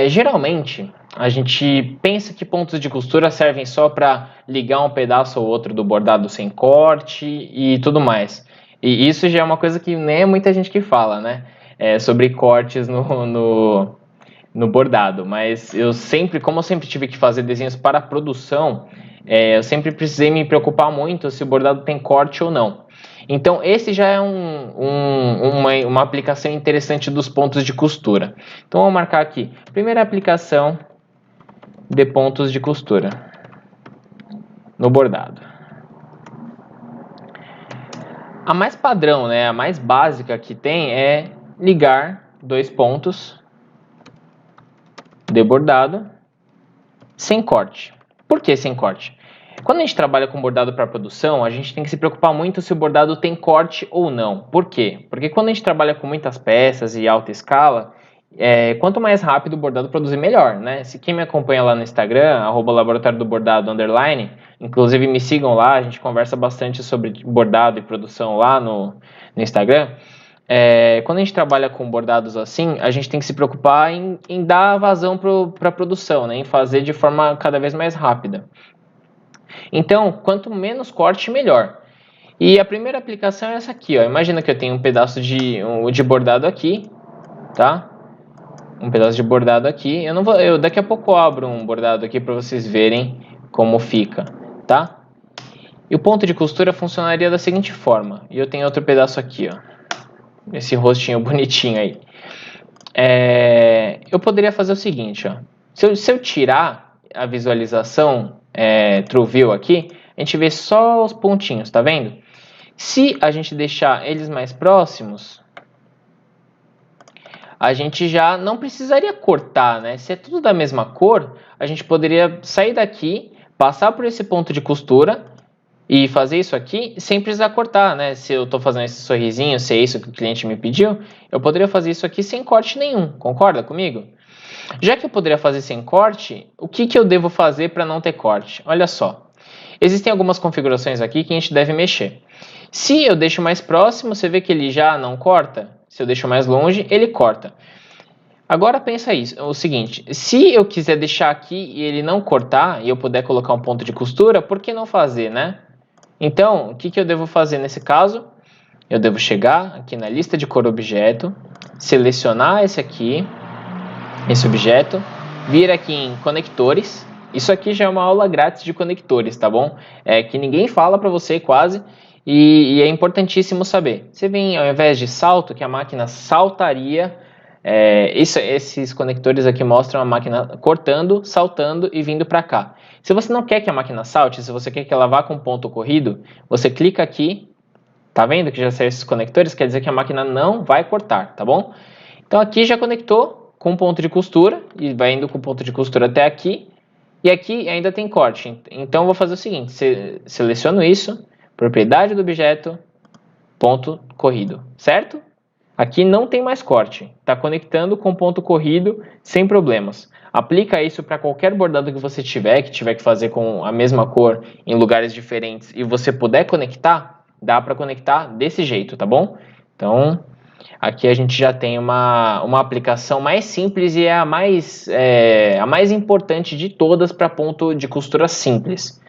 Geralmente, a gente pensa que pontos de costura servem só para ligar um pedaço ou outro do bordado sem corte e tudo mais. E isso já é uma coisa que nem é muita gente que fala, né? Sobre cortes no bordado. Mas como eu sempre tive que fazer desenhos para produção, eu sempre precisei me preocupar muito se o bordado tem corte ou não. Então, esse já é uma aplicação interessante dos pontos de costura. Então, vou marcar aqui. Primeira aplicação de pontos de costura no bordado. A mais padrão, né, a mais básica que tem é ligar dois pontos de bordado sem corte. Por que sem corte? Quando a gente trabalha com bordado para produção, a gente tem que se preocupar muito se o bordado tem corte ou não. Por quê? Porque quando a gente trabalha com muitas peças e alta escala, quanto mais rápido o bordado produzir, melhor, né? Se quem me acompanha lá no Instagram, @laboratório do bordado _, inclusive me sigam lá, a gente conversa bastante sobre bordado e produção lá no Instagram. Quando a gente trabalha com bordados assim, a gente tem que se preocupar em dar vazão para a produção, né? Em fazer de forma cada vez mais rápida. Então, quanto menos corte, melhor. E a primeira aplicação é essa aqui, ó. Imagina que eu tenho um pedaço de bordado aqui, tá? Um pedaço de bordado aqui. Eu daqui a pouco abro um bordado aqui para vocês verem como fica, tá? E o ponto de costura funcionaria da seguinte forma. E eu tenho outro pedaço aqui, ó. Esse rostinho bonitinho aí. Eu poderia fazer o seguinte, ó. Se eu tirar a visualização True View aqui, a gente vê só os pontinhos, tá vendo? Se a gente deixar eles mais próximos, a gente já não precisaria cortar, né? Se é tudo da mesma cor, a gente poderia sair daqui, passar por esse ponto de costura e fazer isso aqui sem precisar cortar, né? Se eu estou fazendo esse sorrisinho, se é isso que o cliente me pediu, eu poderia fazer isso aqui sem corte nenhum, concorda comigo? Já que eu poderia fazer sem corte, o que eu devo fazer para não ter corte? Olha só, existem algumas configurações aqui que a gente deve mexer. Se eu deixo mais próximo, você vê que ele já não corta. Se eu deixo mais longe, ele corta. Agora pensa o seguinte, se eu quiser deixar aqui e ele não cortar, e eu puder colocar um ponto de costura, por que não fazer, né? Então, o que eu devo fazer nesse caso? Eu devo chegar aqui na lista de cor objeto, selecionar esse objeto, vir aqui em conectores. Isso aqui já é uma aula grátis de conectores, tá bom? Que ninguém fala para você quase, e é importantíssimo saber. Você vem, ao invés de salto, que a máquina saltaria, esses conectores aqui mostram a máquina cortando, saltando e vindo para cá. Se você não quer que a máquina salte, se você quer que ela vá com ponto corrido, você clica aqui, tá vendo que já saiu esses conectores? Quer dizer que a máquina não vai cortar, tá bom? Então aqui já conectou com ponto de costura, e vai indo com ponto de costura até aqui, e aqui ainda tem corte. Então eu vou fazer o seguinte, seleciono isso, propriedade do objeto, ponto corrido, certo? Aqui não tem mais corte, está conectando com ponto corrido sem problemas. Aplica isso para qualquer bordado que você tiver, que tiver que fazer com a mesma cor em lugares diferentes e você puder conectar, dá para conectar desse jeito, tá bom? Então, aqui a gente já tem uma aplicação mais simples e é a mais importante de todas para ponto de costura simples.